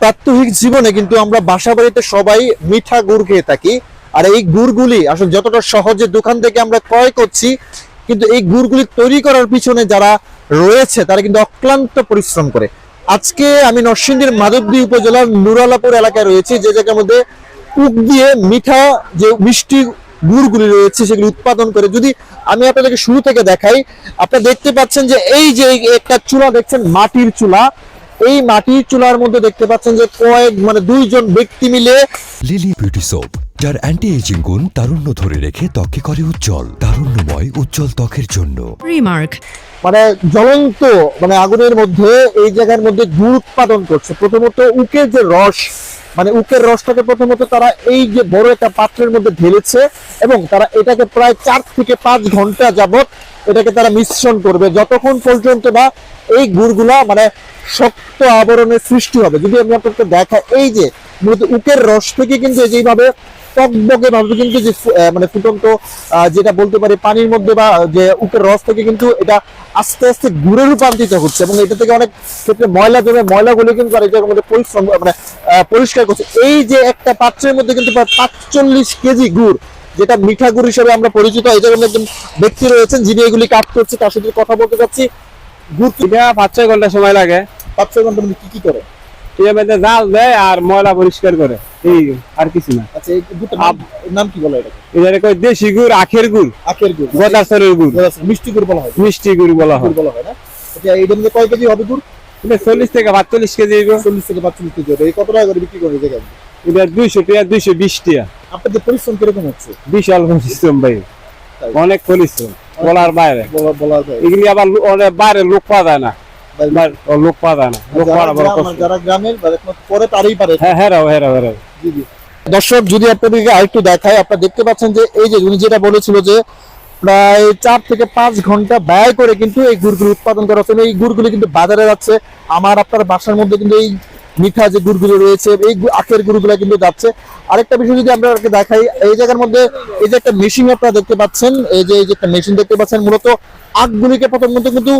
প্রাত্যহিক জীবনে কিন্তু আমরা বাসা বাড়িতে সবাই মিঠা গুড় খেয়ে থাকি। আর এই গুড়গুলি আসলে যতটা সহজে দোকান থেকে আমরা ক্রয় করছি, কিন্তু এই গুড়গুলি তৈরি করার পিছনে যারা রয়েছে তারা কিন্তু অক্লান্ত পরিশ্রম করে। আজকে আমি নরসিংদীর মাধবদী উপজেলার নুরালাপুর এলাকায় রয়েছে, যে জায়গার মধ্যে উক দিয়ে মিঠা যে মিষ্টি গুড়গুলি রয়েছে সেগুলি উৎপাদন করে। যদি আমি আপনাদেরকে শুরু থেকে দেখাই, আপনারা দেখতে পাচ্ছেন যে এই যে একটা চুলা দেখছেন, মাটির চুলা। এই মাটির চুলার মধ্যে দেখতে পাচ্ছেন যে দুইজন ব্যক্তি মিলে লিলি বিউটি সোপ, যার অ্যান্টি এজিং গুণ তারুণ্য ধরে রেখে ত্বকে করে উজ্জ্বল। তারুণ্যময় উজ্জ্বল ত্বকের জন্য রিমার্ক জ্বলন্ত আগুনের মধ্যে এই জায়গার মধ্যে গুড় উৎপাদন করছে। প্রথমত উকের যে রস, উকের রসটাকে প্রথমত তারা এই যে বড় একটা পাত্রের মধ্যে ঢেলেছে এবং তারা এটাকে প্রায় 4 থেকে 5 ঘন্টা যাবত এটাকে তারা মিশ্রণ করবে, যতক্ষণ পর্যন্ত না এই গুড়গুলা শক্ত আবরণের সৃষ্টি হবে। যদি আমি আপনাকে দেখাই, এই যে মূলত উকের রস থেকে কিন্তু যেভাবে টকবকে ভাবে কিন্তু যে ফুটন্ত যেটা বলতে পারি পানির মধ্যে বা যে উকের রস থেকে কিন্তু এটা আস্তে আস্তে গুড়ে রূপান্তরিত হচ্ছে এবং এটা থেকে অনেক ক্ষেত্রে ময়লা জমে, ময়লাগুলো কিন্তু আর এটার মধ্যে পরিষ্কার করছে। এই যে একটা পাত্রের মধ্যে কিন্তু প্রায় 45 কেজি গুড়, যেটা মিঠা গুড় হিসেবে আমরা পরিচিত। এই জায়গায় একজন ব্যক্তি রয়েছেন যিনি এগুলি কাট করছে, তার সাথে কথা বলতে চাচ্ছি। গুড় 5-6 ঘন্টা সময় লাগে। 5-6 ঘন্টার মধ্যে কি করে? জাল দেয় আর ময়লা পরিষ্কার করে, এই আর কিছু না। আচ্ছা, এই গুড়টার নাম কি বলে এটাকে? এটাকে কই দেশি গুড়, আখের গুড়, আখের গুড়, গোদাসরের গুড়, মিষ্টি গুড় বলা হয়। মিষ্টি গুড় বলা হয় না? আচ্ছা, এইটার মধ্যে কয় কেজি হবে গুড়? এটা 40 থেকে 45 কেজি। 40 থেকে 45 কেজি হবে। এই কত টাকা করে বিক্রি করে এই জায়গায়? এটা 200 টাকা, 220 টাকা। আপনাদের পরিশ্রম কিরকম হচ্ছে? বিশাল পরিশ্রম ভাই, অনেক পরিশ্রম, বলার বাইরে। এগুলি আবার অনেক বাইরে লোক পাওয়া যায় না, লোক পাওয়া যায় না। লোক পাওয়া বড় কষ্ট। যারা গ্রামের পরে তারই পারে। হ্যাঁ, হেরাও। জি জি। দর্শক, যদি আপনাদেরকে আরেকটু দেখায়, আপনারা দেখতে পাচ্ছেন যে এই যে উনি যেটা বলেছিল যে প্রায় 4 থেকে 5 ঘন্টা ব্যয় করে কিন্তু এই গুড়গুলো উৎপাদন করা হচ্ছে। এই গুড়গুলো কিন্তু বাজারে যাচ্ছে। আমার আপনার বাসার মধ্যে কিন্তু এই মিঠা যে গুড়গুলো রয়েছে, এই আখের গুড়গুলো কিন্তু যাচ্ছে। আরেকটা বিষয় যদি আমরা দেখাই, এই জায়গার মধ্যে এই যে একটা মেশিন আপনারা দেখতে পাচ্ছেন, এই যে একটা মেশিন দেখতে পাচ্ছেন, মূলত আখগুলিকে প্রথমত কিন্তু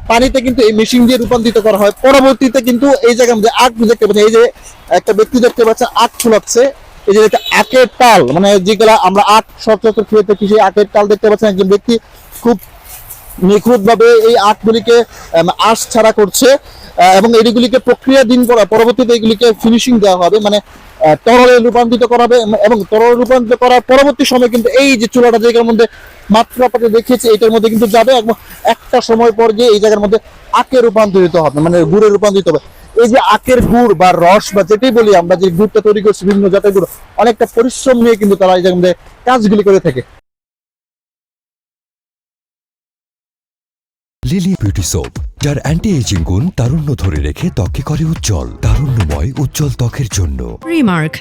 পানিতে কিন্তু এই মেশিন দিয়ে রূপান্তরিত করা হয়। পরবর্তীতে কিন্তু এই জায়গার মধ্যে আখ দেখতে পাচ্ছেন, এই যে একটা ব্যক্তি দেখতে পাচ্ছেন আখ ছুলাচ্ছে। এই যে একটা আখের টাল, যেগুলা আমরা আখ সচরাচর খেয়ে থাকি, সেই আখের টাল দেখতে পাচ্ছেন। একজন ব্যক্তি খুব নিখুঁত ভাবে এই আখগুলিকে আঁশ ছাড়া করছে এবং এইগুলিকে প্রক্রিয়া দিন পরবর্তীতে এগুলিকে ফিনিশিং দেওয়া হবে, তরলে রূপান্তরিত করা হবে এবং তরলে রূপান্তরিত করার পরবর্তী সময় কিন্তু এই যে চুলাটা জায়গার মধ্যে মাত্র আপনাকে দেখিয়েছে এটার মধ্যে কিন্তু যাবে এবং একটা সময় পর গিয়ে এই জায়গার মধ্যে আখে রূপান্তরিত হবে, গুড়ে রূপান্তরিত হবে। এই যে আখের গুড় বা রস বা যেটাই বলি আমরা, যে গুড়টা তৈরি করছি বিভিন্ন জাতের গুড়, অনেকটা পরিশ্রম নিয়ে কিন্তু তারা এই জায়গার মধ্যে কাজগুলি করে থাকে। লিলি বিউটি সোপ, যার অ্যান্টি এজিং গুণ তারুণ্য ধরে রেখে ত্বকে করে উজ্জ্বল। তারুণ্যময় উজ্জ্বল ত্বকের জন্য। রিমার্ক